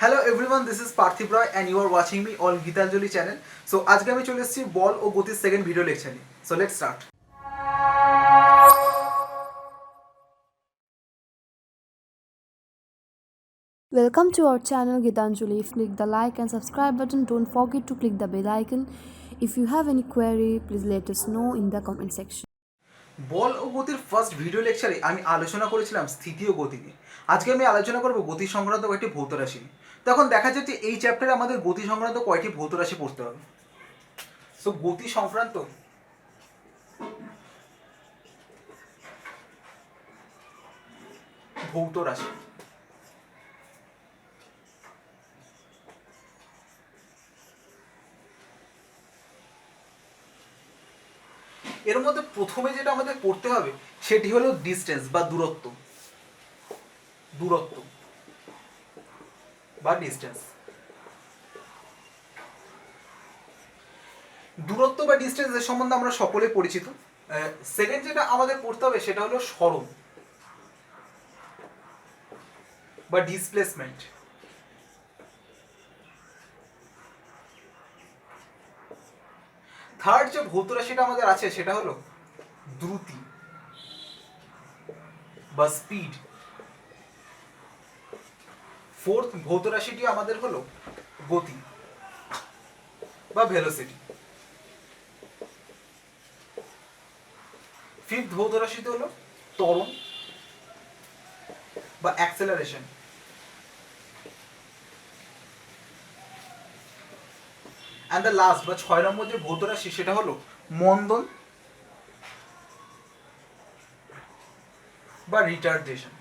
Hello everyone, this is Parthib Roy and you are watching me on Gitanjali channel. So আজকে আমি চলে এসেছি বল ও গতির সেকেন্ড ভিডিও লেকচার নিয়ে। So let's start. Welcome to our channel Gitanjali. Click the like and subscribe button. Don't forget to click the bell icon. If you have any query, please let us know in the comment section. বল ও গতির first video লেকচারে আমি আলোচনা করেছিলাম স্থিতি ও গতি নিয়ে। আজকে আমি আলোচনা করব গতি সংক্রান্ত কয়েকটি ভৌত রাশি নিয়ে। তখন দেখা যাচ্ছে এই চ্যাপ্টারে আমাদের গতি সংক্রান্ত কয়েকটি ভৌত রাশি পড়তে হবে। সো গতি সংক্রান্ত ভৌত রাশি। এর মধ্যে প্রথমে যেটা আমাদের পড়তে হবে সেটি হলো ডিস্টেন্স বা দূরত্ব। দূরত্ব বা ডিস্টেন্স। দূরত্ব বা ডিস্টেন্স এর সম্বন্ধে আমরা সকলে পরিচিত। সেকেন্ড যেটা আমাদের পড়তে হবে সেটা হলো সরণ বা ডিসপ্লেসমেন্ট। থার্ড যে ভৌত রাশিটা আমাদের আছে সেটা হলো দ্রুতি বা স্পিড। ফোর্থ ভৌত রাশিটি আমাদের হলো গতি বা ভেলোসিটি। ফিফথ ভৌত রাশিটি হলো ত্বরণ বা অ্যাক্সেলারেশন। অ্যান্ড দ্য লাস্ট বা 6 নম্বর যে ভৌত রাশি সেটা হলো মন্দন বা রিটার্ডেশন।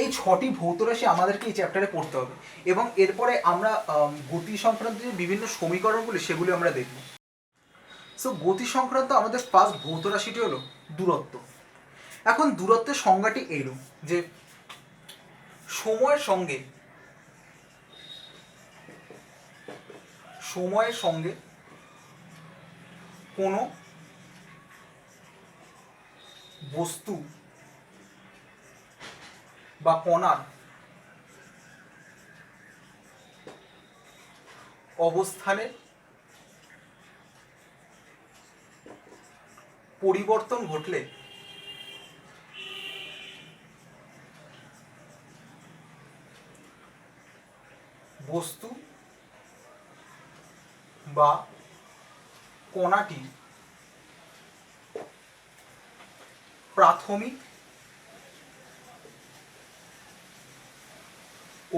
এই 6টি ভৌত রাশি আমাদেরকে এই চ্যাপ্টারে পড়তে হবে এবং এরপরে আমরা গতি সংক্রান্ত যে বিভিন্ন সমীকরণগুলি সেগুলি আমরা দেখব। সো গতি সংক্রান্ত আমাদের ফার্স্ট ভৌত রাশিটি হলো দূরত্ব। এখন দূরত্বের সংজ্ঞাটি এইরূপ যে সময়ের সঙ্গে কোনো বস্তু বা কণার অবস্থানের পরিবর্তন ঘটলে বস্তু বা কণাটির প্রাথমিক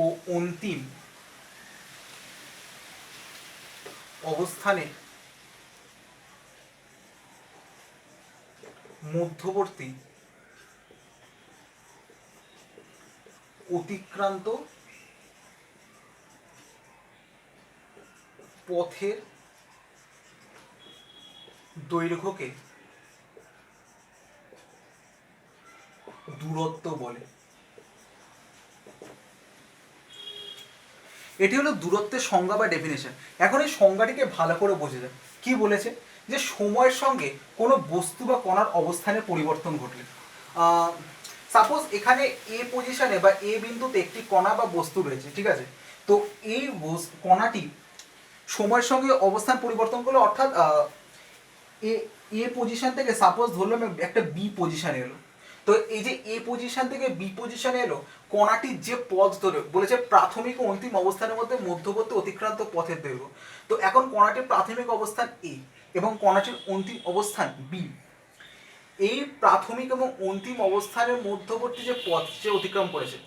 ও অন্তিম অবস্থানের মধ্যবর্তী অতিক্রান্ত পথের দৈর্ঘ্যকে দূরত্ব বলে। এটি হলো দূরত্বের সংজ্ঞা বা ডেফিনেশন। এখন এই সংজ্ঞাটিকে ভালো করে বোঝা যায়। কি বলেছে যে সময়ের সঙ্গে কোনো বস্তু বা কণার অবস্থানের পরিবর্তন ঘটলে, সাপোজ এখানে এ পজিশনে বা এ বিন্দুতে একটি কণা বা বস্তু রয়েছে, ঠিক আছে। তো এই কণাটি সময়ের সঙ্গে অবস্থান পরিবর্তন করলে, অর্থাৎ এ এ পজিশন থেকে সাপোজ ধরলাম একটা বি পজিশনে এলো। তো এই যে এ পজিশন থেকে বি পজিশনে এলো, কণাটির যে পথ ধরে বলেছে প্রাথমিক ও অন্তিম অবস্থানের মধ্যে মধ্যবর্তী অতিক্রান্ত পথের দৈর্ঘ্য। তো এখন কণাটির প্রাথমিক অবস্থান এ এবং কণাটির অন্তিম অবস্থান বি। এই প্রাথমিক এবং অন্তিম অবস্থানের মধ্যবর্তী যে পথ সে অতিক্রম করেছে,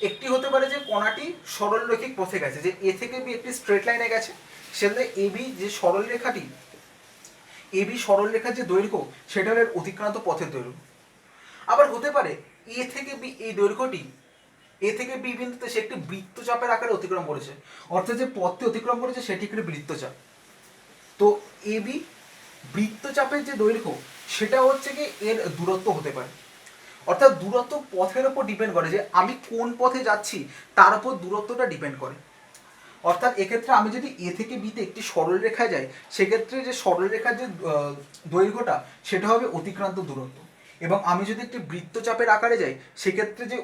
একটি হতে পারে যে কণাটি সরলরৈখিক পথে গেছে, যে এ থেকে বি একটি স্ট্রেট লাইনে গেছে, সেখানে এবি যে সরল রেখাটি, এবি সরল রেখার যে দৈর্ঘ্য সেটা হলো অতিক্রান্ত পথের দৈর্ঘ্য। আবার হতে পারে এ থেকে বি এই দৈর্ঘ্যটি, এ থেকে বি বিন্দুতে সে একটি বৃত্তচাপের আকারে অতিক্রম করেছে, অর্থাৎ যে পথটি অতিক্রম করেছে সেটি একটি বৃত্তচাপ। তো এ বি বৃত্তচাপের যে দৈর্ঘ্য সেটা হচ্ছে কি এর দূরত্ব হতে পারে। অর্থাৎ দূরত্ব পথের উপর ডিপেন্ড করে, যে আমি কোন পথে যাচ্ছি তার উপর দূরত্বটা ডিপেন্ড করে। অর্থাৎ এক্ষেত্রে আমি যদি এ থেকে বিতে একটি সরল রেখায় যাই, সেক্ষেত্রে যে সরল রেখার যে দৈর্ঘ্যটা সেটা হবে অতিক্রান্ত দূরত্ব। এবং আমি যদি একটি বৃত্তচাপের আকারে যাই সেক্ষেত্রে যে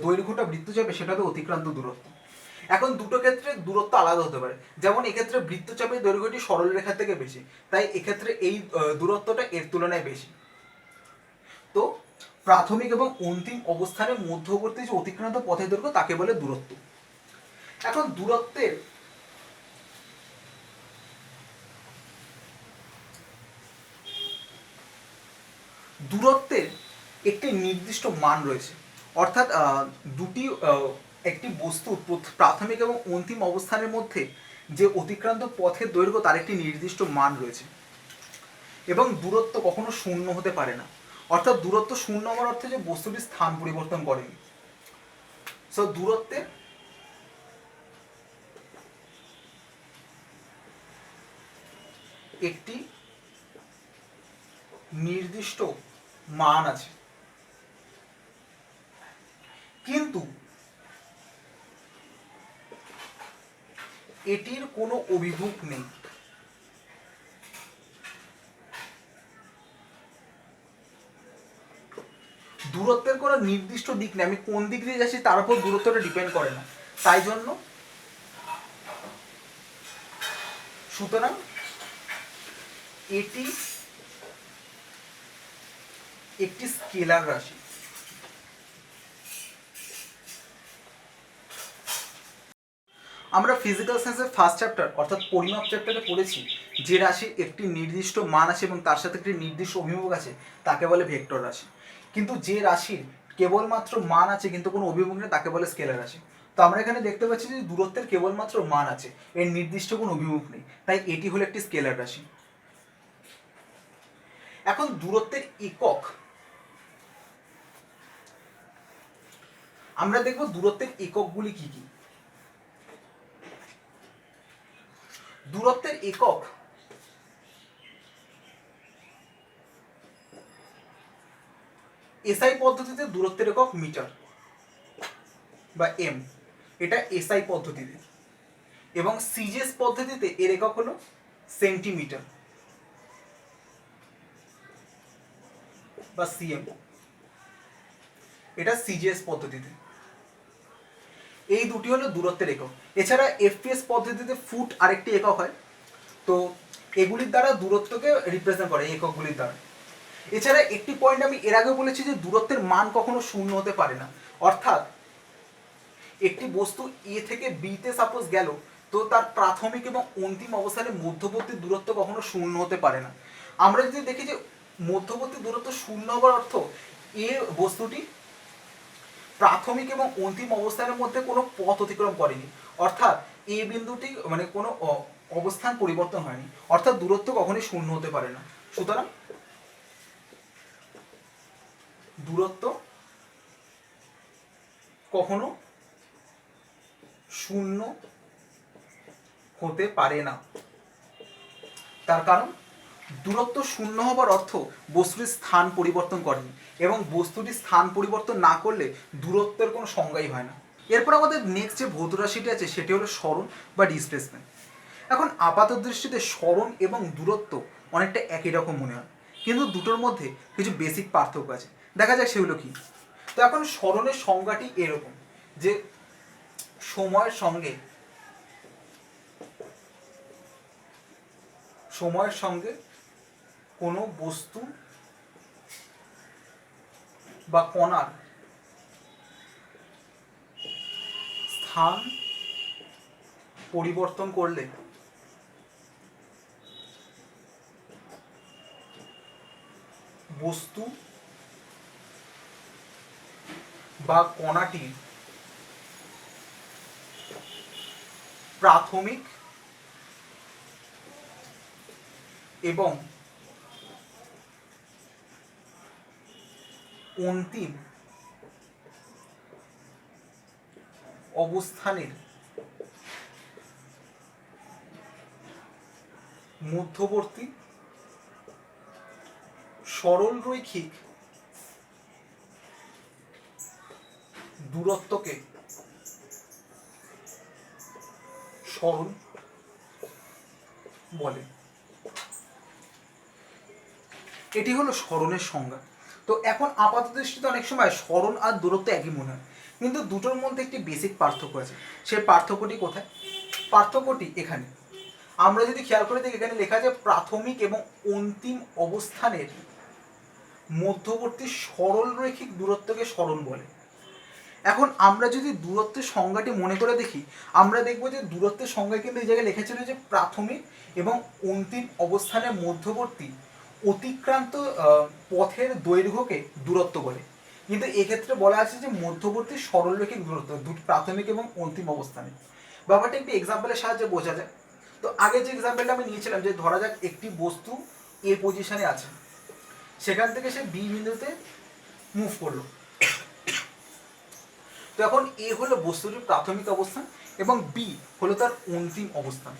দৈর্ঘ্যটা বৃত্তচাপে সেটা হবে অতিক্রান্ত দূরত্ব। এখন দুটো ক্ষেত্রে দূরত্ব আলাদা হতে পারে, যেমন এক্ষেত্রে বৃত্তচাপের দৈর্ঘ্যটি সরলরেখা থেকে বেশি, তাই এক্ষেত্রে এই দূরত্বটা এর তুলনায় বেশি। তো প্রাথমিক এবং অন্তিম অবস্থানের মধ্যবর্তী যে অতিক্রান্ত পথের দৈর্ঘ্য তাকে বলে দূরত্ব। এখন দূরত্বের একটি নির্দিষ্ট মান রয়েছে, অর্থাৎ একটি বস্তুর প্রাথমিক এবং অন্তিম অবস্থানের মধ্যে যে অতিক্রান্ত পথের দৈর্ঘ্য তার একটি নির্দিষ্ট মান রয়েছে, এবং দূরত্ব কখনো শূন্য হতে পারে না। অর্থাৎ দূরত্ব শূন্য হওয়ার অর্থে যে বস্তুটি স্থান পরিবর্তন করেনি। সো দূরত্বের একটি নির্দিষ্ট মান আছে, কিন্তু এটির কোনো অভিমুখ নেই। দূরত্বের কোনো নির্দিষ্ট দিক নেই, আমি কোন দিক দিয়ে যাচ্ছি তার উপর দূরত্বটা ডিপেন্ড করে না। তাই জন্য সুতরাং এটি একটি স্কেলার রাশি। আমরা ফিজিক্যাল সায়েন্সের ফার্স্ট চ্যাপ্টার অর্থাৎ পরিমাপ চ্যাপ্টারে পড়েছি যে রাশির একটি নির্দিষ্ট মান আছে এবং তার সাথে একটি নির্দিষ্ট অভিমুখ আছে তাকে বলে ভেক্টর রাশি। কিন্তু যে রাশির কেবলমাত্র মান আছে কিন্তু কোনো অভিমুখ নেই তাকে বলে স্কেলার রাশি। তো আমরা এখানে দেখতে পাচ্ছি যে দূরত্বের কেবলমাত্র মান আছে, এর নির্দিষ্ট কোনো অভিমুখ নেই, তাই এটি হলো একটি স্কেলার রাশি। এখন দূরত্বের একক আমরা দেখব দূরত্বের এককগুলি কি কি। দূরত্বের একক এসআই পদ্ধতিতে দূরত্বের একক মিটার বা এম, এটা এসআই পদ্ধতিতে, এবং সিজিএস পদ্ধতিতে এর একক হলো সেন্টিমিটার বা সিএম, এটা সিজিএস পদ্ধতিতে। এই দুটি হলো দূরত্বের একক। এছাড়া এফপিএস পদ্ধতিতে ফুট আরেকটি একক হয়। তো এগুলির দ্বারা দূরত্বকে রিপ্রেজেন্ট করে, এককগুলির দ্বারা। এছাড়া একটি পয়েন্ট আমি এর আগে বলেছি যে দূরত্বের মান কখনো শূন্য হতে পারে না, অর্থাৎ একটি বস্তু এ থেকে বিতে সাপোজ গেল, তো তার প্রাথমিক এবং অন্তিম অবস্থানের মধ্যবর্তী দূরত্ব কখনো শূন্য হতে পারে না। আমরা যদি দেখি যে মধ্যবর্তী দূরত্ব শূন্য হওয়ার অর্থ এ বস্তুটি প্রাথমিক এবং অন্তিম অবস্থানের মধ্যে কোনো পথ অতিক্রম করেনি, অর্থাৎ এ বিন্দুটি মানে কোনো অবস্থান পরিবর্তন হয়নি, অর্থাৎ দূরত্ব কখনোই শূন্য হতে পারে না। সুতরাং দূরত্ব কখনো শূন্য হতে পারে না। তার কারণ দূরত্ব শূন্য হবার অর্থ বস্তুটির স্থান পরিবর্তন করেনি, এবং বস্তুটি স্থান পরিবর্তন না করলে দূরত্বের কোনো সংজ্ঞাই হয় না। এরপর আমাদের নেক্সট যে ভৌত রাশিটি আছে সেটি হলো সরণ বা ডিসপ্লেসমেন্ট। এখন আপাত দৃষ্টিতে সরণ এবং দূরত্ব অনেকটা একই রকম মনে হয়, কিন্তু দুটোর মধ্যে কিছু বেসিক পার্থক্য আছে। দেখা যাক সেগুলো কি। তো এখন সরণের সংজ্ঞাটি এরকম যে সময়ের সঙ্গে কোনো বস্তু বা কণার স্থান পরিবর্তন করলে বস্তু বা কণাটির প্রাথমিক এবং অন্তিম অবস্থানের মধ্যবর্তী সরলরৈখিক দূরত্বকে সরণ বলে। এটি হলো সরণের সংজ্ঞা। তো এখন আপাত দৃষ্টিতে অনেক সময় সরণ আর দূরত্ব একই মনে হয়, কিন্তু দুটোর মধ্যে একটি বেসিক পার্থক্য আছে। সেই পার্থক্যটি কোথায়? পার্থক্যটি এখানে। আমরা যদি খেয়াল করে দেখি, এখানে লেখা আছে প্রাথমিক এবং অন্তিম অবস্থানের মধ্যবর্তী সরল রৈখিক দূরত্বকে সরণ বলে। এখন আমরা যদি দূরত্বের সংজ্ঞাটি মনে করে দেখি, আমরা দেখব যে দূরত্বের সংজ্ঞা কিন্তু এই জায়গায় লেখা ছিল যে প্রাথমিক এবং অন্তিম অবস্থানের মধ্যবর্তী অতিক্রান্ত পথের দৈর্ঘ্যকে দূরত্ব বলে, কিন্তু এক্ষেত্রে বলা আছে যে মধ্যবর্তী সরলরৈখিক দূরত্ব দুটি প্রাথমিক এবং অন্তিম অবস্থানে। ব্যাপারটা একটি এক্সাম্পলের সাহায্যে বোঝা যায়। তো আগে যে এক্সাম্পলটা আমি নিয়েছিলাম, যে ধরা যাক একটি বস্তু এ পজিশনে আছে, সেখান থেকে সে বি বিন্দুতে মুভ করলো। তো এখন এ হলো বস্তুটির প্রাথমিক অবস্থান এবং বি হলো তার অন্তিম অবস্থান।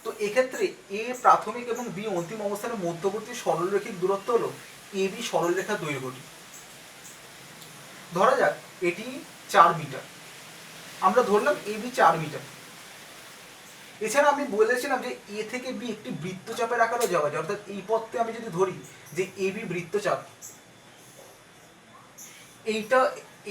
তো এক্ষেত্রে এ প্রাথমিক এবং বি অন্তিম অবস্থানের মধ্যবর্তী সরলরৈখিক দূরত্ব হলো এ বি সরলরেখার দৈর্ঘ্যটি। ধরা যাক এটি 4 মিটার, আমরা ধরলাম এ বি 4 মিটার। এছাড়া আমি বলেছিলাম যে এ থেকে বি একটি বৃত্তচাপের আকারে যাওয়া যায়, অর্থাৎ এই পথে আমি যদি ধরি যে এ বি বৃত্তচাপ, এইটা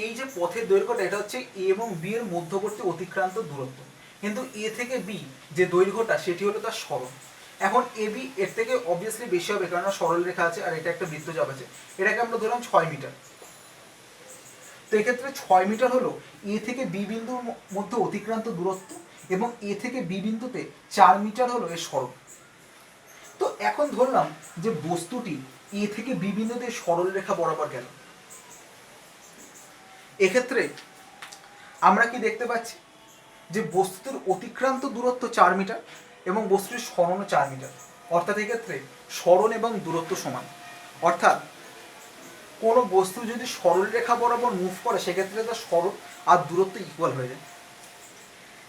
এই যে পথের দৈর্ঘ্যটা এটা হচ্ছে এ এবং বি এর মধ্যবর্তী অতিক্রান্ত দূরত্ব, কিন্তু এ থেকে বি যে দৈর্ঘ্যটা সেটি হলো তার সরণ। এখন এ বি এর থেকে অবভিয়াসলি বেশি হবে, কারণ সরল রেখা আছে আর এটা একটা বৃত্তচাপ আছে। এটাকে আমরা ধরলাম 6 মিটার। তো এক্ষেত্রে 6 মিটার হলো এ থেকে বি বিন্দুর মধ্যে অতিক্রান্ত দূরত্ব, এবং এ থেকে বি বিন্দুতে 4 মিটার হলো এর সরণ। তো এখন ধরলাম যে বস্তুটি এ থেকে বি বিন্দুতে সরল রেখা বরাবর গেল। এক্ষেত্রে আমরা কি দেখতে পাচ্ছি যে বস্তুটির অতিক্রান্ত দূরত্ব 4 মিটার এবং বস্তুটির সরণও 4 মিটার, অর্থাৎ এক্ষেত্রে সরণ এবং দূরত্ব সমান। অর্থাৎ কোনো বস্তু যদি সরল রেখা বরাবর মুভ করে, সেক্ষেত্রে তার সরণ আর দূরত্ব ইকুয়াল হয়ে যায়।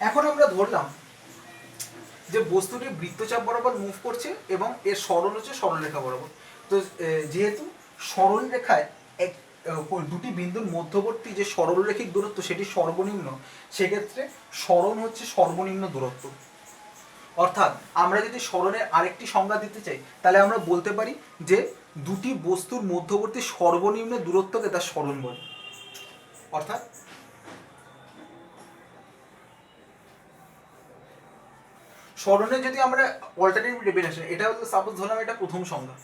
এখন আমরা ধরলাম যে বস্তুটি বৃত্তচাপ বরাবর মুভ করছে এবং এর সরণ হচ্ছে সরলরেখা বরাবর। তো যেহেতু সরল রেখায় দুটি বিন্দুর মধ্যবর্তী যে সরলরেখিক দূরত্ব সেটি সর্বনিম্ন, সেক্ষেত্রে সরণ হচ্ছে সর্বনিম্ন দূরত্ব। অর্থাৎ আমরা যদি সরণের আরেকটি সংজ্ঞা দিতে চাই, তাহলে আমরা বলতে পারি যে দুটি বস্তুর মধ্যবর্তী সর্বনিম্ন দূরত্বকে তার সরণ বলে। অর্থাৎ সরণের যদি আমরা অল্টারনেটিভ ডেফিনেশন, এটা হলো সাপোজ ধরলাম এটা প্রথম সংজ্ঞা।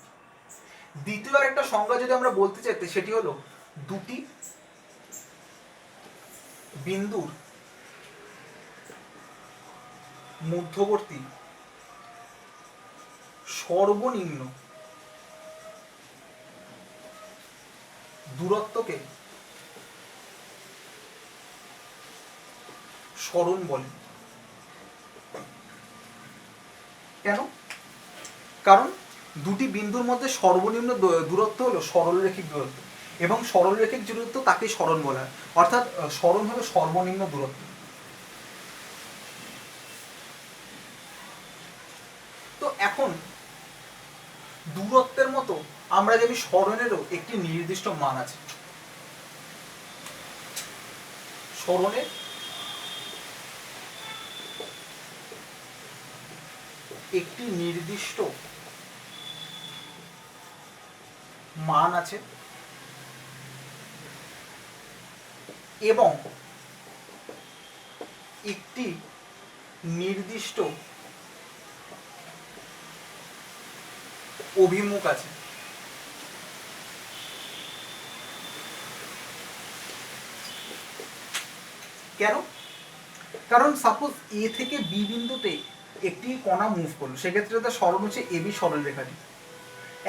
দ্বিতীয় আর একটা সংজ্ঞা যদি আমরা বলতে চাই, সেটি হলো দুটি বিন্দুর মধ্যবর্তী সর্বনিম্ন দূরত্বকে সরণ বলে। কেন? কারণ দুটি বিন্দুর মধ্যে সর্বনিম্ন দূরত্ব হলো সরলরেখিক দূরত্ব, এবং সরলরেখিক দূরত্ব তাকে সরণ বলা হয়। অর্থাৎ সরণ হলো সর্বনিম্ন দূরত্ব। তো এখন দূরত্বের মতো আমরা জানি সরণেরও একটি নির্দিষ্ট মান আছে। সরণের একটি নির্দিষ্ট মান আছে এবং একটি নির্দিষ্ট অভিমুখ আছে। কেন? কারণ সাপোজ এ থেকে বি বিন্দুতে একটি কণা মুভ করলো, সেক্ষেত্রে তার সরণ হচ্ছে এ বি সরল রেখাটি।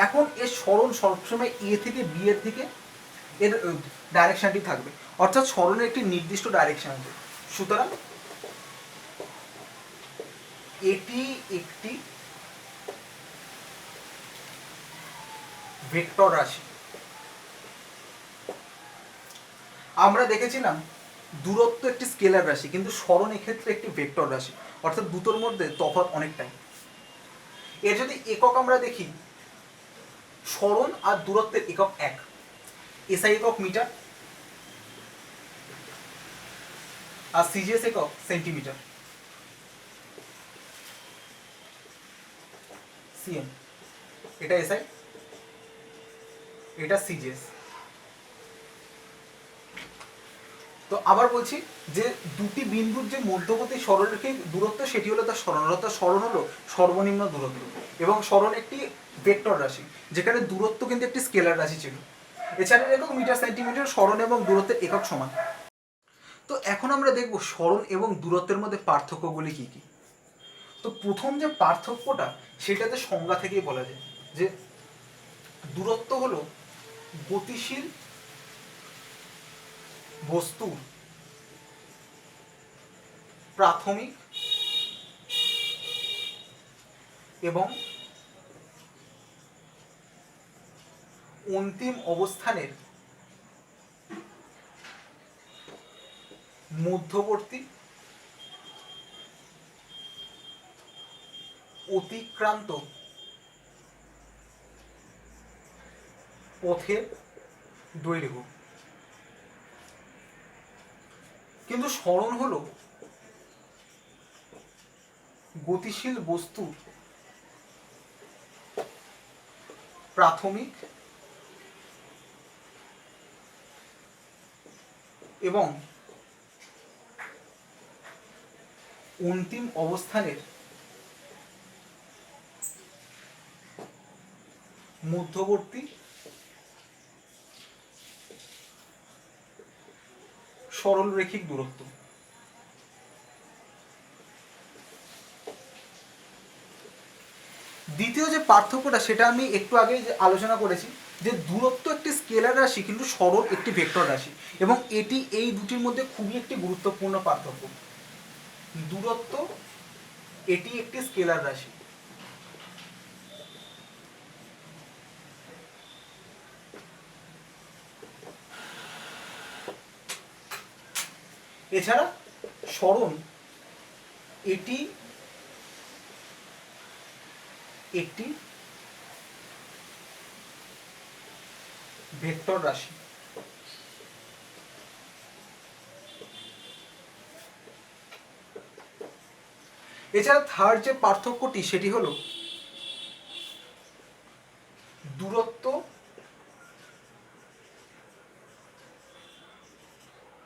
এখন এর সরণ সবসময় এ থেকে বি এর দিকে এর ডাইরেকশনটি থাকবে, অর্থাৎ সরণের একটি নির্দিষ্ট ডাইরেকশন আছে। সুতরাং এটি একটি ভেক্টর রাশি। আমরা দেখেছিলাম দূরত্ব একটি স্কেলার রাশি, কিন্তু সরণ এক্ষেত্রে একটি ভেক্টর রাশি, অর্থাৎ দুটোর মধ্যে তফাৎ অনেকটাই। এর যদি একক আমরা দেখি, সরণ আর দূরত্বের একক এক, এসআই একক মিটার আর সিজিএস একক সেন্টিমিটার, সিএম এটা এসআই, এটা সিজিএস। তো আবার বলছি যে দুটি বিন্দুর যে মধ্যবর্তী সরলরেখিক দূরত্ব সেটি হলো তার সরণ, অর্থাৎ সরণ হলো সর্বনিম্ন দূরত্ব, এবং সরণ একটি ভেক্টর রাশি যেখানে দূরত্ব কিন্তু একটি স্কেলার রাশি ছিল। এছাড়া একক মিটার সেন্টিমিটার, সরণ এবং দূরত্বের একক সমান। তো এখন আমরা দেখব সরণ এবং দূরত্বের মধ্যে পার্থক্যগুলি কী কী। তো প্রথম যে পার্থক্যটা সেটাতে সংজ্ঞা থেকেই বলা যায় যে দূরত্ব হলো গতিশীল বস্তুর প্রাথমিক এবং অন্তিম অবস্থানের মধ্যবর্তী অতিক্রান্ত পথের দৈর্ঘ্য। কিন্তু সরণ হলো গতিশীল বস্তুর প্রাথমিক এবং অন্তিম অবস্থানের মধ্যবর্তী সরলরেখিক দূরত্ব। দ্বিতীয় যে পার্থক্যটা সেটা আমি একটু আগে আলোচনা করেছি যে দূরত্ব একটি স্কেলার রাশি কিন্তু সরল একটি ভেক্টর রাশি, এবং এটি এই দুটির মধ্যে খুবই একটি গুরুত্বপূর্ণ পার্থক্য। দূরত্ব এটি একটি স্কেলার রাশি, এছাড়া সরণ এটি একটি ভেক্টর রাশি। এছাড়া থার্ড যে পার্থক্যটি সেটি হলো দূরত্ব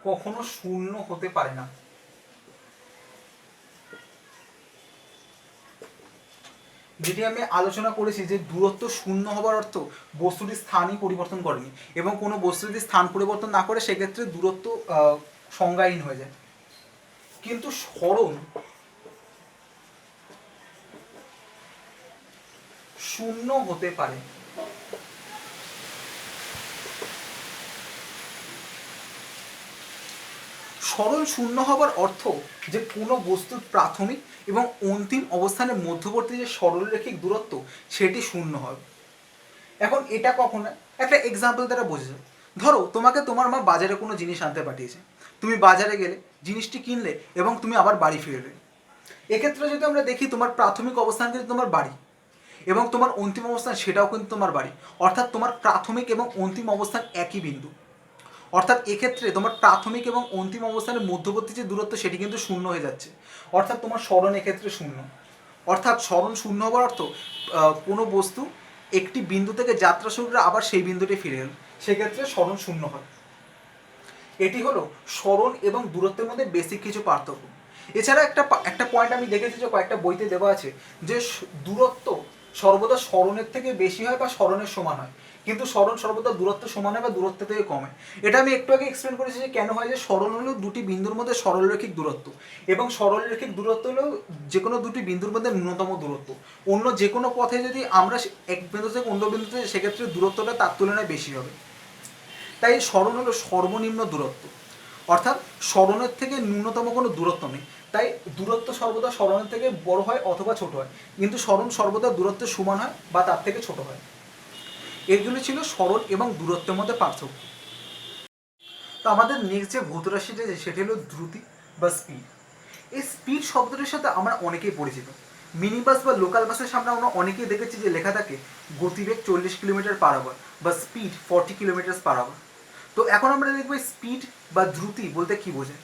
কখনো শূন্য হতে পারে না। যেটি আমি আলোচনা করেছি যে দূরত্ব শূন্য হবার অর্থ বস্তুটির স্থানই পরিবর্তন করেনি, এবং কোনো বস্তু যদি স্থান পরিবর্তন না করে সেক্ষেত্রে দূরত্ব সংজ্ঞাহীন হয়ে যায়। কিন্তু সরণ শূন্য হতে পারে। সরণ শূন্য হবার অর্থ যে কোনো বস্তুর প্রাথমিক এবং অন্তিম অবস্থানের মধ্যবর্তী যে সরলরেখিক দূরত্ব সেটি শূন্য হবে। এখন এটা কখন হয়? একটা এক্সাম্পল দ্বারা বোঝা যায়। ধরো তোমাকে তোমার মা বাজারে কোনো জিনিস আনতে পাঠিয়েছে, তুমি বাজারে গেলে, জিনিসটি কিনলে এবং তুমি আবার বাড়ি ফিরলে। এক্ষেত্রে যদি আমরা দেখি তোমার প্রাথমিক অবস্থান কিন্তু তোমার বাড়ি, এবং তোমার অন্তিম অবস্থান সেটাও কিন্তু তোমার বাড়ি, অর্থাৎ তোমার প্রাথমিক এবং অন্তিম অবস্থান একই বিন্দু। অর্থাৎ এক্ষেত্রে তোমার প্রাথমিক এবং অন্তিম অবস্থানের মধ্যবর্তী যে দূরত্ব সেটি কিন্তু শূন্য হয়ে যাচ্ছে, অর্থাৎ তোমার সরণ এক্ষেত্রে শূন্য। অর্থাৎ সরণ শূন্য হওয়ার অর্থ কোনো বস্তু একটি বিন্দু থেকে যাত্রা শুরু করে আবার সেই বিন্দুটি ফিরে এল, সেক্ষেত্রে সরণ শূন্য হয়। এটি হলো সরণ এবং দূরত্বের মধ্যে বেসিক কিছু পার্থক্য। এছাড়া একটা পয়েন্ট আমি দেখেছি যে কয়েকটা বইতে দেওয়া আছে যে দূরত্ব সর্বদা সরণের থেকে বেশি হয় বা সরণের সমান হয়, কিন্তু সরণ সর্বদা দূরত্ব সমান হয় বা দূরত্ব থেকে কমে। এটা আমি একটু আগে এক্সপ্লেন করেছি যে কেন হয়, যে সরণ হলো দুটি বিন্দুর মধ্যে সরলরেখিক দূরত্ব, এবং সরলরেখিক দূরত্ব হলো যে কোনো দুটি বিন্দুর মধ্যে ন্যূনতম দূরত্ব। অন্য যে কোনো পথে যদি আমরা এক বিন্দু থেকে অন্য বিন্দুতে, সেক্ষেত্রে দূরত্বটা তার তুলনায় বেশি হবে। তাই সরণ হলো সর্বনিম্ন দূরত্ব, অর্থাৎ সরণের থেকে ন্যূনতম কোনো দূরত্ব নেই। তাই দূরত্ব সর্বদা সরণের থেকে বড় হয় অথবা ছোট হয়, কিন্তু সরণ সর্বদা দূরত্বের সমান হয় বা তার থেকে ছোট হয়। এগুলো ছিল সরণ এবং দূরত্বের মধ্যে পার্থক্য। তো আমাদের নেক্সট যে ভৌত রাশিটা আছে সেটি হলো দ্রুতি বা স্পিড। এই স্পিড শব্দটির সাথে আমরা অনেকেই পরিচিত। মিনি বাস বা লোকাল বাসের সামনে আমরা অনেকেই দেখেছি যে লেখা থাকে গতিবেগ 40 কিলোমিটার পার আওয়ার বা স্পিড 40 কিলোমিটার পার আওয়ার। তো এখন আমরা দেখবো স্পিড বা দ্রুতি বলতে কি বোঝায়।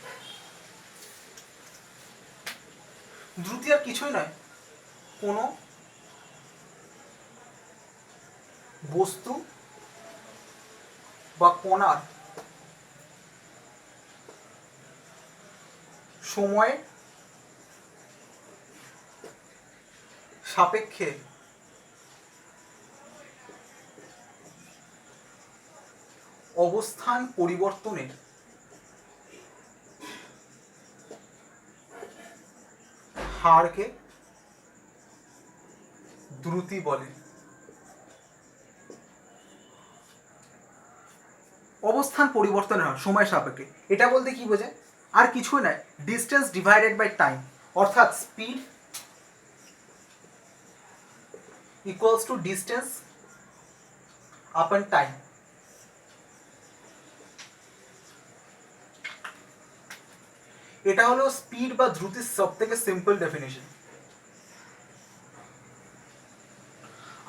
দ্রুতি আর কিছুই নয়, কোনো বস্তু বা কণার সময়ের সাপেক্ষে অবস্থান পরিবর্তনের হারকে দ্রুতি বলে। অবস্থান পরিবর্তনের হার সময় সাপেক্ষে, এটা বলতে কি বোঝায়? আর কিছুই নয়, ডিস্টেন্স ডিভাইডেড বাই টাইম, অর্থাৎ স্পিড ইকুয়ালস টু ডিস্টেন্স আপন টাইম। এটা হলো স্পিড বা দ্রুতির সব থেকে সিম্পল ডেফিনেশন।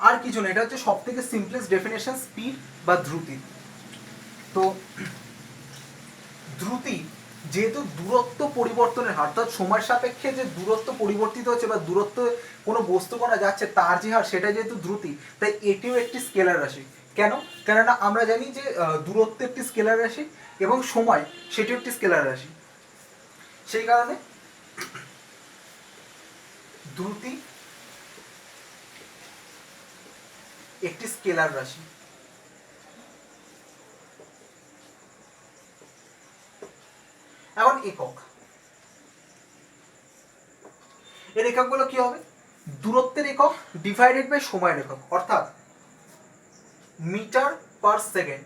আর কিছু না, এটা হচ্ছে সব থেকে সিম্পলেস্ট ডেফিনেশন স্পিড বা দ্রুতি। তো দ্রুতি যেহেতু দূরত্ব পরিবর্তনের হার, অর্থাৎ সময় সাপেক্ষে যে দূরত্ব পরিবর্তিত হচ্ছে বা দূরত্ব কোনো বস্তু কণা যাচ্ছে তার যে হার, সেটা যেহেতু দ্রুতি, তাই এটিও একটি স্কেলার রাশি। কেন? কেননা আমরা জানি যে দূরত্ব একটি স্কেলার রাশি এবং সময় সেটিও একটি স্কেলার রাশি। সেই কারণে দ্রুতি একটি স্কেলার রাশি। এখন একক, এর এককগুলো কি হবে? দূরত্বের একক ডিভাইডেড বাই সময়ের একক, অর্থাৎ মিটার পার সেকেন্ড,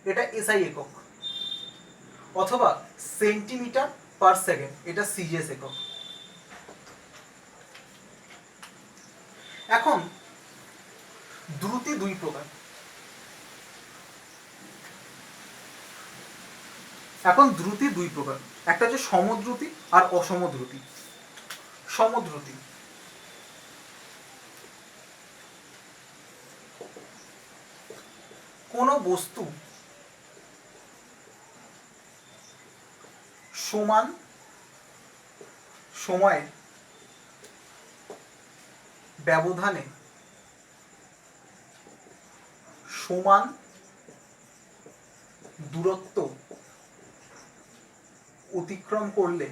এটা এসআই একক, অথবা সেন্টিমিটার পার সেকেন্ড, এটা সিজিএস একক। এখন দ্রুতি দুই প্রকার। একটা হচ্ছে সমদ্রুতি আর অসমদ্রুতি। সমদ্রুতি কোনো বস্তু সমান সময়ের ব্যবধানে সমান দূরত্ব অতিক্রম করলে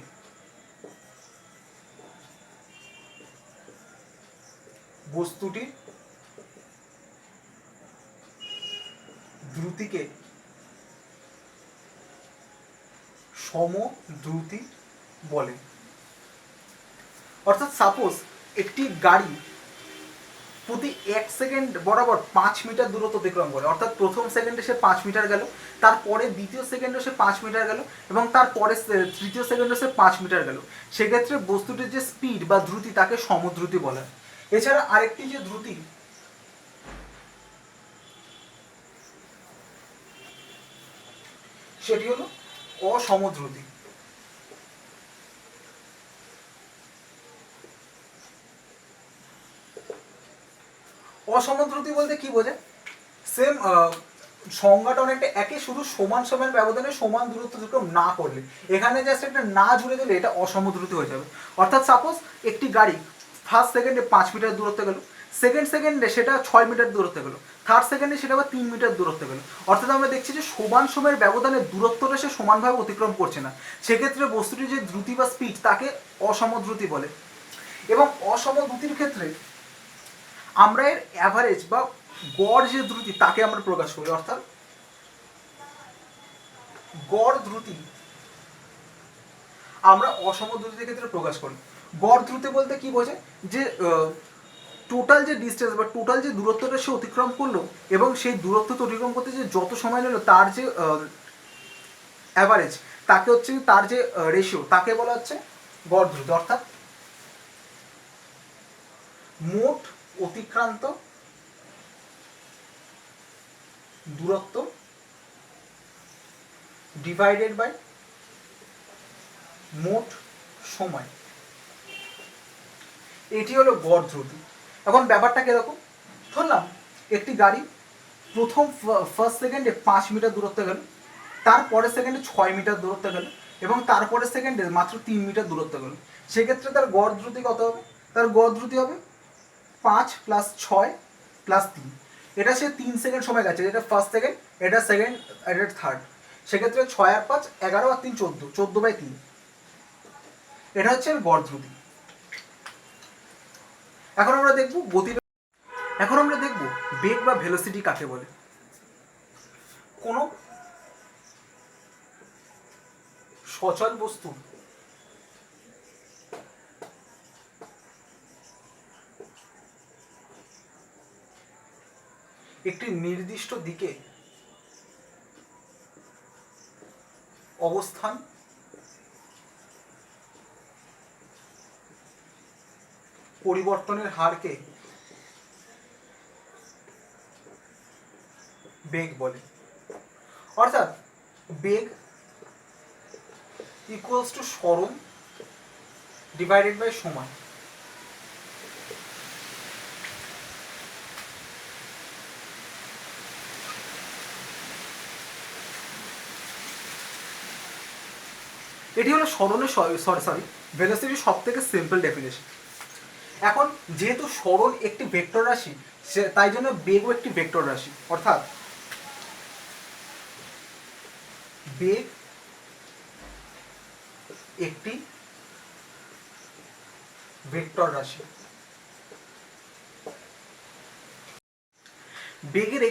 বস্তুটির দ্রুতিকে সমদ্রুতি বলে। অর্থাৎ সাপোজ একটি গাড়ি প্রতি 1 সেকেন্ড বরাবর 5 মিটার দূরত্ব অতিক্রম করে, অর্থাৎ প্রথম সেকেন্ডে সে 5 মিটার গেল, তারপরে দ্বিতীয় সেকেন্ডে সে 5 মিটার গেল, এবং তারপরে তৃতীয় সেকেন্ডে সে 5 মিটার গেল। সেক্ষেত্রে বস্তুটির যে স্পিড বা দ্রুতি তাকে সমদ্রুতি বলে। এছাড়া আরেকটি যে দ্রুতি, সেটি হলো অসমদ্রুতি। অসমদ্রুতি বলতে কি বোঝায়? সেম সংজ্ঞাটা অনেকটা একই, শুধু সমান সময়ের ব্যবধানে সমান দূরত্ব অতিক্রম না করলে। এখানে জাস্ট একটা না জুড়ে দিলে এটা অসমদ্রুতি হয়ে যাবে। অর্থাৎ সাপোজ একটি গাড়ি ফার্স্ট সেকেন্ডে 5 মিটার দূরত্ব গেল, সেকেন্ড সেকেন্ডে সেটা 6 মিটার দূরত্ব গেল, থার্ড সেকেন্ডে সেটা আবার 3 মিটার দূরত্ব গেল। অর্থাৎ আমরা দেখছি যে সমান সময়ের ব্যবধানে দূরত্বটা সে সমানভাবে অতিক্রম করছে না। সেক্ষেত্রে বস্তুটির যে দ্রুতি বা স্পিড তাকে অসমদ্রুতি বলে। এবং অসমদ্রুতির ক্ষেত্রে আমরা এর অ্যাভারেজ বা গড় যে দ্রুতি তাকে আমরা প্রকাশ করি, অর্থাৎ গড় দ্রুতি আমরা অসমদ্রুতির ক্ষেত্রে প্রকাশ করি। গড় দ্রুতি বলতে কি বোঝায়? যে টোটাল যে ডিস্টেন্স বা টোটাল যে দূরত্বটা সে অতিক্রম করলো এবং সেই দূরত্ব অতিক্রম করতে যে যত সময় নিল তার যে অ্যাভারেজ, তাকে হচ্ছে তার যে রেশিও, তাকে বলা হচ্ছে গড় দ্রুতি। অর্থাৎ মোট অতিক্রান্ত দূরত্ব ডিভাইডেড বাই মোট সময়, এটি হলো গড় দ্রুতি। এখন ব্যাপারটা কিরকম? ধরলাম একটি গাড়ি প্রথম ফার্স্ট সেকেন্ডে 5 মিটার দূরত্ব গেল, তারপরের সেকেন্ডে 6 মিটার দূরত্ব গেল, এবং তারপরের সেকেন্ডে মাত্র 3 মিটার দূরত্ব গেল। সেক্ষেত্রে তার গড় দ্রুতি কত হবে? তার গড় দ্রুতি হবে 5 + 6 + 3। এটা সে 3 সেকেন্ড সময় গেছে, এটা ফার্স্ট সেকেন্ড, এটা সেকেন্ড, এটা থার্ড। সেক্ষেত্রে 6 আর 5 11 আর 3 14, 14/3। এটা হচ্ছে গড় দ্রুতি। এখন আমরা দেখব বেগ বা ভেলোসিটি কাকে বলে। কোনো সচল বস্তু একটি নির্দিষ্ট দিকে অবস্থান পরিবর্তনের হারকে বেগ বলে। অর্থাৎ বেগ ইকুয়ালস টু সরণ ডিভাইডেড বাই সময়। এটি হলো সরণের ভেলোসিটির সব থেকে সিম্পল ডেফিনেশন। এখন যেহেতু সরণ একটি ভেক্টর রাশি, তাই জন্য বেগও একটি ভেক্টর রাশি। অর্থাৎ বেগ একটি ভেক্টর রাশি। বেগের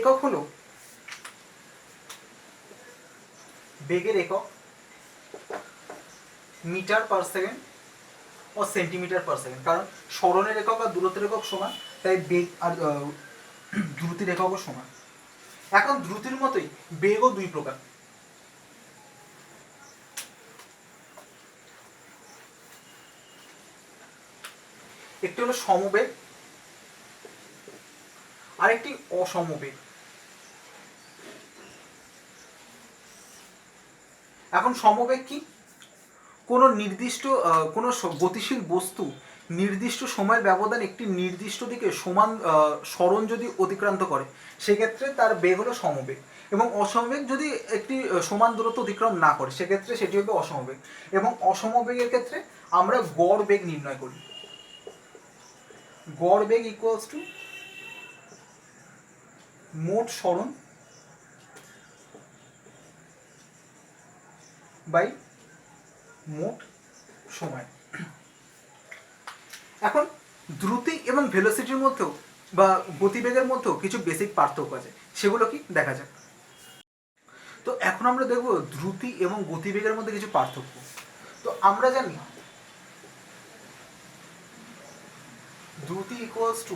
একক মিটার পার সেকেন্ড ও সেন্টিমিটার পার সেকেন্ড। কারণ সরণের একক আর দূরত্বের একক সমান, তাই বেগ আর দ্রুতির এককও সমান। এখন দ্রুতির মতোই বেগও দুই প্রকার। একটি হলো সমবেগ, আরেকটি অসমবেগ। এখন সমবেগ কি? কোনো নির্দিষ্ট কোনো গতিশীল বস্তু নির্দিষ্ট সময়ের ব্যবধান একটি নির্দিষ্ট দিকে সমান সরণ যদি অতিক্রান্ত করে, সেক্ষেত্রে তার বেগ হলো সমবেগ। এবং অসমবেগ যদি একটি সমান দূরত্ব অতিক্রম না করে, সেক্ষেত্রে সেটি হবে অসমবেগ। এবং অসমবেগের ক্ষেত্রে আমরা গড় বেগ নির্ণয় করি। গড় বেগ ইকুয়ালস টু মোট সরণ বাই মোট সময়। এখন দ্রুতি এবং ভেলোসিটির মধ্যেও বা গতিবেগের মধ্যেও কিছু বেসিক পার্থক্য আছে, সেগুলো কি দেখা যাক। তো এখন আমরা দেখব দ্রুতি এবং গতিবেগের মধ্যে কিছু পার্থক্য। তো আমরা জানি দ্রুতি ইকুয়ালস টু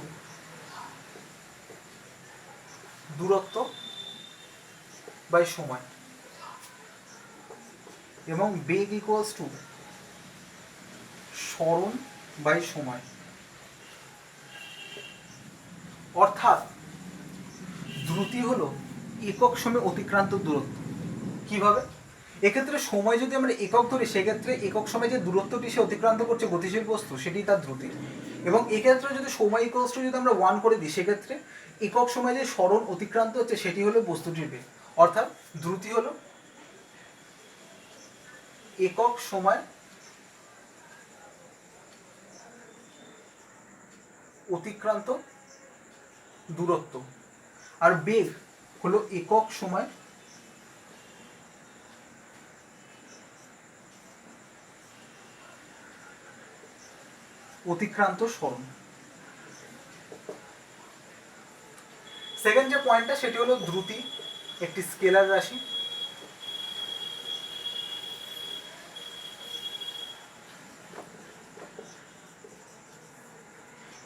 দূরত্ব বাই সময়, এবং বেগ ইকুয়ালস টু সরণ বাই সময়। অর্থাৎ দ্রুতি হলো একক সময়ে অতিক্রান্ত দূরত্ব। কিভাবে? এক্ষেত্রে সময় যদি আমরা একক ধরি, সেক্ষেত্রে একক সময়ে যে দূরত্বটি সে অতিক্রান্ত করছে গতিশীল বস্তু, সেটি তার দ্রুতি। এবং এক্ষেত্রে যদি সময় ইকুয়ালস টু যদি আমরা 1 করে দিই, সেক্ষেত্রে একক সময়ে যে সরণ অতিক্রান্ত হচ্ছে সেটি হলো বস্তুটির বেগ। অর্থাৎ দ্রুতি হলো একক সময় অতিক্রান্ত দূরত্ব, আর বেগ হলো একক সময় অতিক্রান্ত সরণ। সেকেন্ড যে পয়েন্টটা, সেটি হলো দ্রুতি একটি স্কেলার রাশি।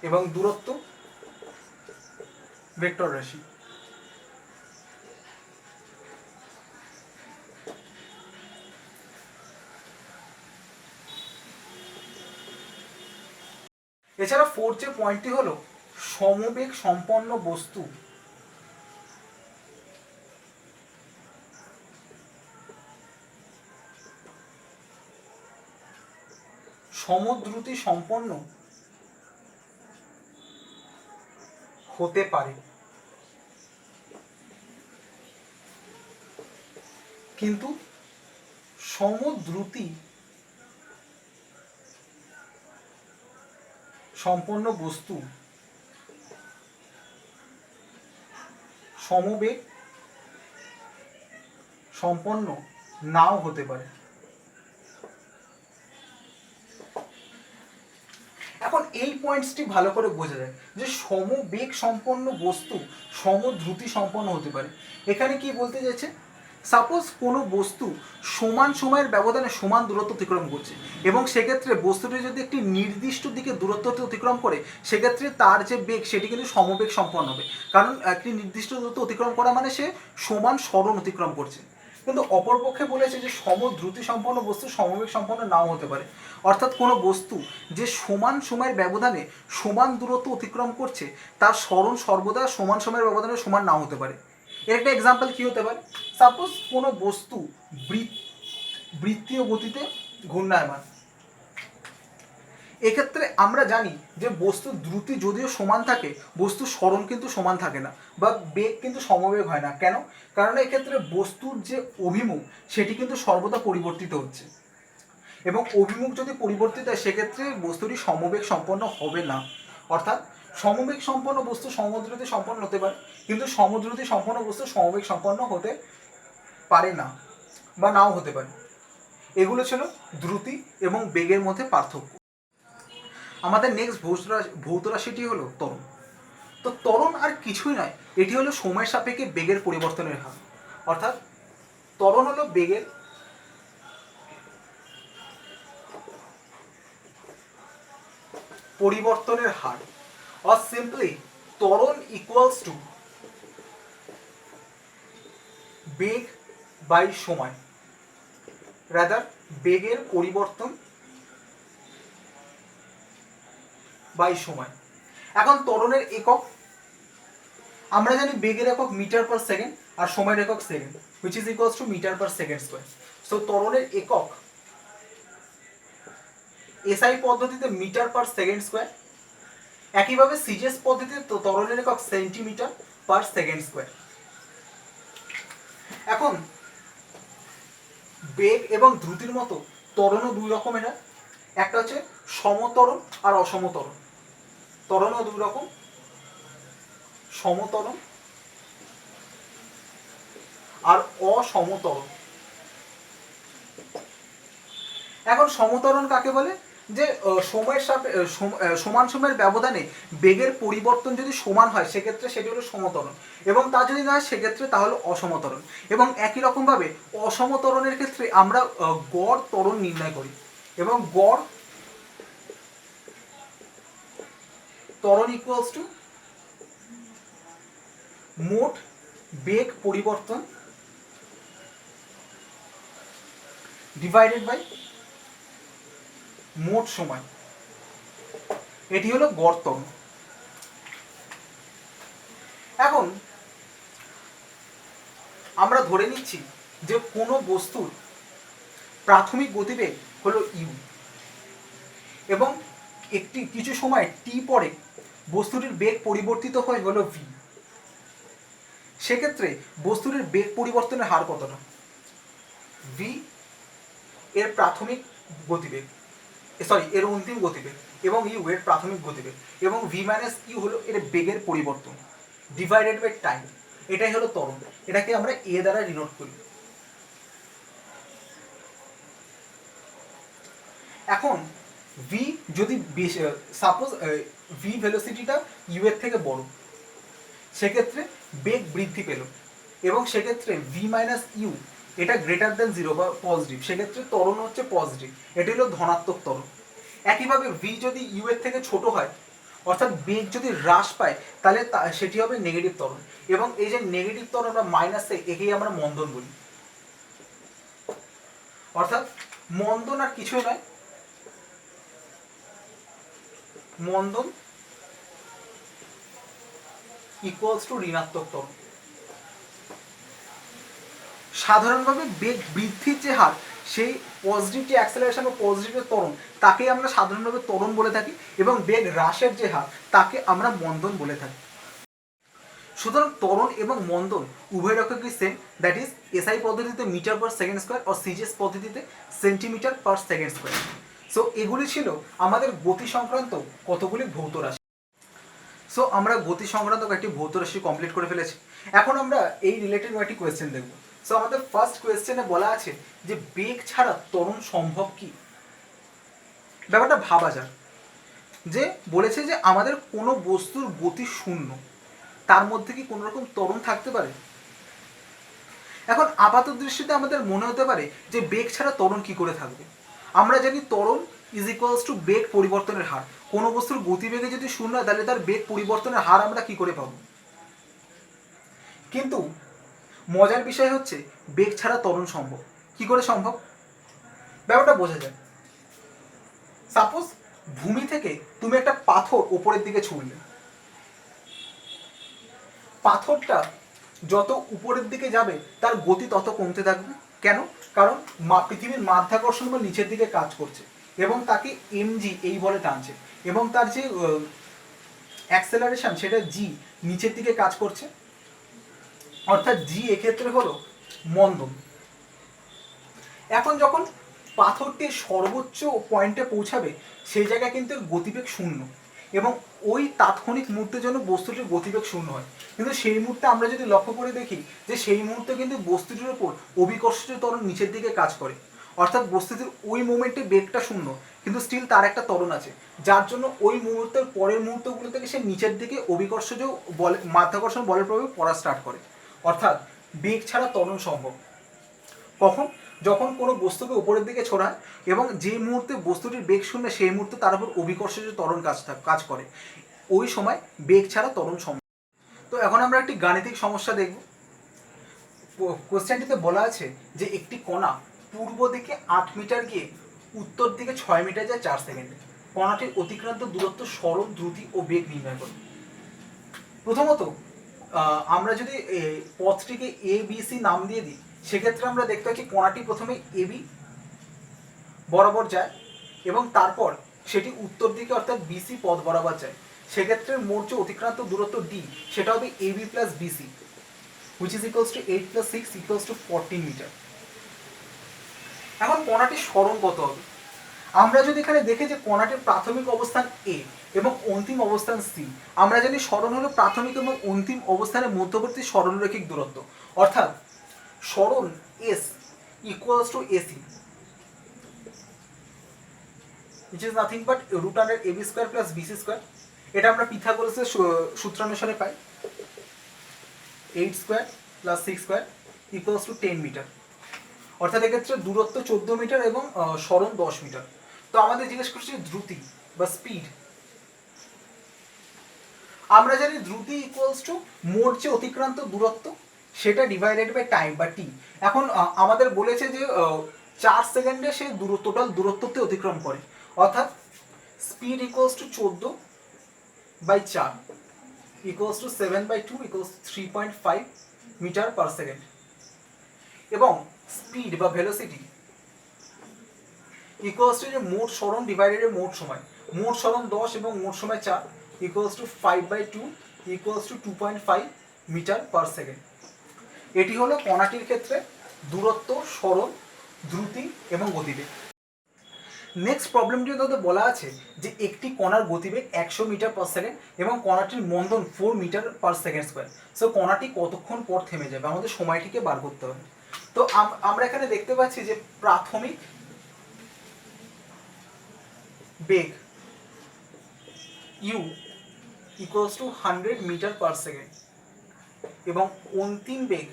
এবং দূরত্ব ভেক্টর রাশি। এছাড়া ফোর্থ যে পয়েন্টটি হলো সমবেগ সম্পন্ন বস্তু সমদ্রুতি সম্পন্ন হতে পারে, কিন্তু সমদ্রুতি সম্পন্ন বস্তু সমবেগ সম্পন্ন নাও হতে পারে। এখন এই পয়েন্টসটি ভালো করে বোঝা যায় যে সমবেগ সম্পন্ন বস্তু সমদ্রুতি সম্পন্ন হতে পারে। এখানে কি বলতে চাইছে, সাপোজ কোনো বস্তু সমান সময়ের ব্যবধানে সমান দূরত্ব অতিক্রম করছে এবং সেক্ষেত্রে বস্তুটি যদি একটি নির্দিষ্ট দিকে দূরত্ব অতিক্রম করে সেক্ষেত্রে তার যে বেগ সেটি কিন্তু সমবেগ সম্পন্ন হবে, কারণ একটি নির্দিষ্ট দূরত্ব অতিক্রম করা মানে সে সমান সরণ অতিক্রম করছে। কিন্তু অপরপক্ষে বলেছে যে সমদ্রুতি সম্পন্ন বস্তু সমবেগ সম্পন্ন নাও হতে পারে, অর্থাৎ কোনো বস্তু যে সমান সময়ের ব্যবধানে সমান দূরত্ব অতিক্রম করছে তার সরণ সর্বদা সমান সময়ের ব্যবধানে সমান নাও হতে পারে। এর একটা এক্সাম্পল কি হতে পারে, সাপোজ কোনো বস্তু বৃত্তীয় গতিতে ঘূর্ণায়মান। এক্ষেত্রে আমরা জানি যে বস্তুর দ্রুতি যদিও সমান থাকে বস্তুর সরণ কিন্তু সমান থাকে না বা বেগ কিন্তু সমবেগ হয় না। কেন? কারণ এক্ষেত্রে বস্তুর যে অভিমুখ সেটি কিন্তু সর্বদা পরিবর্তিত হচ্ছে এবং অভিমুখ যদি পরিবর্তিত হয় সেক্ষেত্রে বস্তুটি সমবেগ সম্পন্ন হবে না। অর্থাৎ সমবেগ সম্পন্ন বস্তু সমদ্রুতি সম্পন্ন হতে পারে কিন্তু সমদ্রুতি সম্পন্ন বস্তু সমবেগ সম্পন্ন হতে পারে না বা নাও হতে পারে। এগুলো ছিল দ্রুতি এবং বেগের মধ্যে পার্থক্য। আমাদের নেক্সট ভৌত রাশিটি হলো ত্বরণ। তো ত্বরণ আর কিছুই নয়, এটি হলো সময়ের সাপেক্ষে বেগের পরিবর্তনের হার। অর্থাৎ ত্বরণ হলো বেগের পরিবর্তনের হার, or simply ত্বরণ equals to বেগ বাই সময়, রাদার বেগের পরিবর্তন বাই সময়। এখন ত্বরণের একক আমরা জানি, বেগের একক মিটার পার সেকেন্ড আর সময়ের একক second, which is equals to metre per second square. So ত্বরণের একক এসআই পদ্ধতিতে মিটার পার সেকেন্ড স্কয়ার, একইভাবে সিজিএস পদ্ধতিতে ত্বরণের একক সেন্টিমিটার পার সেকেন্ড স্কয়ার। এখন বেগ এবং দ্রুতির মতো ত্বরণও দুই রকমের হয়, একটা হচ্ছে সমত্বরণ আর অসমত্বরণ। ত্বরণও দুই রকম, সমত্বরণ আর অসমত্বরণ। এখন সমত্বরণ কাকে বলে? যে সময়ের সাথে সমান সময়ের ব্যবধানে বেগের পরিবর্তন যদি সমান হয় সেক্ষেত্রে সেটি হলো সমত্বরণ, এবং তা যদি না হয় সেক্ষেত্রে তা হলো অসমত্বরণ। এবং একই রকমভাবে অসমত্বরণের ক্ষেত্রে আমরা গড় ত্বরণ নির্ণয় করি এবং গড় ত্বরণ ইকুয়ালস টু মোট বেগ পরিবর্তন ডিভাইডেড বাই মোট সময়, এটি হলো গড় ত্বরণ। এখন আমরা ধরে নিচ্ছি যে কোনো বস্তুর প্রাথমিক গতিবেগ হলো ইউ এবং একটি কিছু সময় টি পরে বস্তুটির বেগ পরিবর্তিত হয়ে হলো ভি। সেক্ষেত্রে বস্তুটির বেগ পরিবর্তনের হার কতটা? ভি এর প্রাথমিক গতিবেগ, এর অন্তিম গতিবেগ, এবং ইউ এর প্রাথমিক গতিবেগ, এবং ভি মাইনাস ইউ হলো এর বেগের পরিবর্তন ডিভাইডেড বাই টাইম। এটাই হলো ত্বরণ। এটাকে আমরা এ দ্বারা ডিনোট করি। এখন ভি যদি সাপোজ ভি ভেলোসিটিটা ইউ এর থেকে বড়, সেক্ষেত্রে বেগ বৃদ্ধি পেল, এবং সেক্ষেত্রে ভি মাইনাস ইউ এটা গ্রেটার দেন জিরো বা পজিটিভ, সেক্ষেত্রে ত্বরণ হচ্ছে পজিটিভ, এটি হলো ধনাত্মক ত্বরণ। একইভাবে ভি যদি ইউ এর থেকে ছোট হয় অর্থাৎ বেগ যদি হ্রাস পায় তাহলে সেটি হবে নেগেটিভ ত্বরণ, এবং এই যে নেগেটিভ ত্বরণ বা মাইনাসে একেই আমরা মন্দন বলি। অর্থাৎ মন্দন আর কিছুই নয়, মন্দন ইকুয়ালস টু ঋণাত্মক ত্বরণ। সাধারণভাবে বেগ বৃদ্ধির যে হার সেই পজিটিভ যে অ্যাক্সেলারেশন বা পজিটিভ ত্বরণ তাকে আমরা সাধারণভাবে ত্বরণ বলে থাকি, এবং বেগ হ্রাসের যে হার তাকে আমরা মন্দন বলে থাকি। সুতরাং ত্বরণ এবং মন্দন উভয় রকমই সেম, দ্যাট ইজ এসআই পদ্ধতিতে মিটার পার সেকেন্ড স্কোয়ার আর সিজিএস পদ্ধতিতে সেন্টিমিটার পার সেকেন্ড স্কোয়ার। সো এগুলি ছিল আমাদের গতি সংক্রান্ত কতগুলি ভৌত রাশি। সো আমরা গতি সংক্রান্ত কয়েকটি ভৌত রাশি কমপ্লিট করে ফেলেছি। এখন আমরা এই রিলেটেড কয়েকটি কোয়েশ্চেন দেখব। সো আমাদের ফার্স্ট কোয়েশ্চেনে বলা আছে যে বেগ ছাড়া ত্বরণ সম্ভব কি। ব্যাপারটা ভাবা যাক, যে বলেছে যে আমাদের কোনো বস্তুর গতি শূন্য, তার মধ্যে কি কোনো রকম ত্বরণ থাকতে পারে? এখন আপাত দৃষ্টিতে আমাদের মনে হতে পারে যে বেগ ছাড়া ত্বরণ কি করে থাকবে। আমরা জানি ত্বরণ ইজ ইকুয়ালস টু বেগ পরিবর্তনের হার। কোনো বস্তুর গতিবেগে যদি শূন্য হয় তাহলে তার বেগ পরিবর্তনের হার আমরা কি করে পাবো? কিন্তু মজার বিষয় হচ্ছে বেগ ছাড়া ত্বরণ সম্ভব। কি করে সম্ভব? ব্যাপারটা বোঝা যায়। সাপোজ ভূমি থেকে তুমি একটা পাথর উপরের দিকে ছুঁড়লে, পাথরটা যত উপরের দিকে যাবে তার গতি তত কমতে থাকবে। কেন? কারণ পৃথিবীর মাধ্যাকর্ষণ বল নিচের দিকে কাজ করছে এবং তাকে এমজি এই বলে টানছে, এবং তার যে অ্যাক্সেলারেশন সেটা জি নিচের দিকে কাজ করছে, অর্থাৎ জি এক্ষেত্রে হলো মন্দন। এখন যখন পাথরটি সর্বোচ্চ পয়েন্টে পৌঁছাবে সেই জায়গায় কিন্তু এর গতিবেগ শূন্য, এবং ওই তাৎক্ষণিক মুহূর্তের জন্য বস্তুটির গতিবেগ শূন্য হয়। কিন্তু সেই মুহূর্তে আমরা যদি লক্ষ্য করে দেখি যে সেই মুহূর্তে কিন্তু বস্তুটির ওপর অভিকর্ষজ ত্বরণ নিচের দিকে কাজ করে, অর্থাৎ বস্তুটির ওই মোমেন্টে বেগটা শূন্য কিন্তু স্টিল তার একটা ত্বরণ আছে, যার জন্য ওই মুহূর্তের পরের মুহূর্তগুলো থেকে সে নিচের দিকে অভিকর্ষজ বল মাধ্যাকর্ষণ বলের প্রভাবে পড়া স্টার্ট করে। অর্থাৎ বেগ ছাড়া ত্বরণ সম্ভব। কখন? যখন কোনো বস্তুকে উপরের দিকে ছোড়ায় এবং যে মুহূর্তে বস্তুটির বেগ শূন্য সেই মুহূর্তে তার উপর অভিকর্ষজ ত্বরণ কাজ করে, ওই সময় বেগ ছাড়া ত্বরণ সম্ভব। তো এখন আমরা একটি গাণিতিক সমস্যা দেখব। কোশ্চেনটিতে বলা আছে যে একটি কণা পূর্ব দিকে 8 মিটার গিয়ে উত্তর দিকে 6 মিটার যায় 4 সেকেন্ডে। কণাটির অতিক্রান্ত দূরত্ব, সরণ, দ্রুতি ও বেগ নির্ণয় করো। প্রথমত আমরা যদি পথটিকে এ বি সি নাম দিয়ে দিই, সেক্ষেত্রে আমরা দেখতে পাচ্ছি কণাটি প্রথমে এবি বরাবর যায় এবং তারপর সেটি উত্তর দিকে অর্থাৎ বিসি পথ বরাবর যায়। সেক্ষেত্রে মোট যে অতিক্রান্ত দূরত্ব ডি সেটা হবে AB plus BC, which is equals to 8 plus 6 equals to 14 metre. এখন কণাটির সরণ কত হবে? আমরা যদি এখানে দেখি যে কণাটির প্রাথমিক অবস্থান এ এবং অন্তিম অবস্থান সি, আমরা জানি সরণ হলো প্রাথমিক এবং অন্তিম অবস্থানের মধ্যবর্তী সরলরৈখিক দূরত্ব, অর্থাৎ সরণ S equals to AC, which is nothing but root under ab square plus bc square। এটা আমরা পিথাগোরাসের সূত্রানুসারে পাই 8 square plus 6 square equals to 10 metre. অর্থাৎ এক্ষেত্রে দূরত্ব 14 মিটার এবং সরণ 10 মিটার। তো আমাদের জিজ্ঞেস করছে দ্রুতি বা স্পিড। আমরা জানি দ্রুতি ইকুয়ালস টু মোট যে অতিক্রান্ত দূরত্ব সেটা ডিভাইডেড বাই টাইম বা টি। এখন আমাদের বলেছে যে 4 সেকেন্ডে সে টোটাল দূরত্বতে অতিক্রম করে, অর্থাৎ speed equals to 14 by 4 equals to 7 by 2 equals 3.5 metre per second, এবং স্পিড বা ভেলোসিটি ইকুয়ালস টু যে মোট সরণ ডিভাইডেড মোট সময়, মোট সরণ 10 এবং মোট সময় 4 equals to 5 by 2 equals to 2.5 metre per second. এটি হলো কণাটির ক্ষেত্রে দূরত্ব, সরণ, দ্রুতি এবং গতিবেগ। নেক্সট প্রবলেমটি মধ্যে বলা আছে যে একটি কণার গতিবেগ 100 মিটার পার সেকেন্ড এবং কণাটির মন্দন 4 metre per second square. So কণাটি কতক্ষণ পর থেমে যাবে, আমাদের সময়টিকে বার করতে হবে। তো আমরা এখানে দেখতে পাচ্ছি যে প্রাথমিক বেগ U equals to 100 metre per second এবং অন্তিম বেগ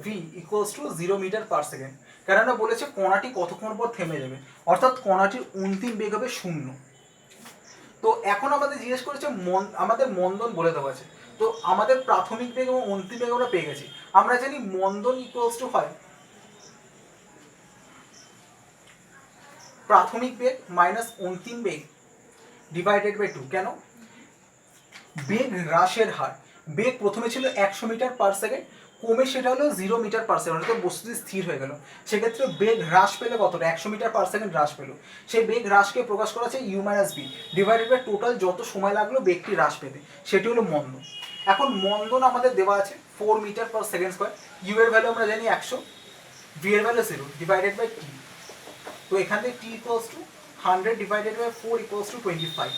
v equals to 0 metre per second. কেননা বলেছে কণাটি কতক্ষণ পর থেমে যাবে, অর্থাৎ কণাটির অন্তিম বেগ হবে 0। তো এখন আমাদের জিজ্ঞেস করেছে আমাদের মন্দন বলে দেওয়া আছে। তো আমাদের প্রাথমিক বেগ এবং অন্তিম বেগ আমরা পেয়ে গেছি। আমরা জানি মন্দন ইকুয়ালস টু হয় প্রাথমিক বেগ মাইনাস অন্তিম বেগ ডিভাইডেড বাই 2। কেন? বেগ হ্রাসের হার। বেগ প্রথমে ছিল 100 মিটার পার সেকেন্ড, কমে সেটা হলো 0 মিটার পার সেকেন্ড, অর্থাৎ বস্তুটি স্থির হয়ে গেল। সেক্ষেত্রে বেগ হ্রাস পেলে কতটা? 100 মিটার পার সেকেন্ড হ্রাস পেল। সেই বেগ হ্রাসকে প্রকাশ করা আছে U minus V divided by total যত সময় লাগলো বেগটি হ্রাস পেতে, সেটি হলো মন্দন। এখন মন্দন আমাদের দেওয়া আছে 4 metre per second square. U এর ভ্যালু আমরা জানি 100, ভি এর ভ্যালু 0 ডিভাইডেড বাই টি। তো এখান থেকে T equals to 100 divided by 4 equals to 25,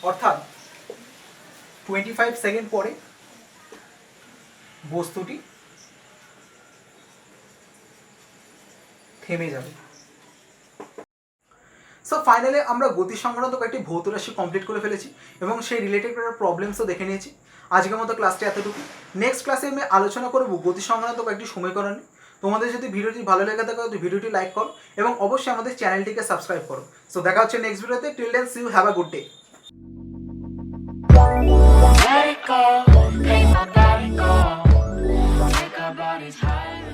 অর্থাৎ 25 সেকেন্ড পরে বস্তুটি থেমে যাবে। সো ফাইনালি আমরা গতি সংক্রান্ত কয়েকটি ভৌত রাশি কমপ্লিট করে ফেলেছি এবং সেই রিলেটেড প্রবলেমসও দেখে নিয়েছি। আজকের মতো ক্লাসটি এতটুকু। নেক্সট ক্লাসে আমি আলোচনা করব গতি সংক্রান্ত কয়েকটি সমীকরণ নিয়ে। তোমাদের যদি ভিডিওটি ভালো লেগে থাকে তো ভিডিওটি লাইক করো এবং অবশ্যই আমাদের চ্যানেলটিকে সাবস্ক্রাইব করো। সো দেখা হচ্ছে নেক্সট ভিডিওতে। Till then see you, have a good day. Let it go, make my body go. Take our bodies higher.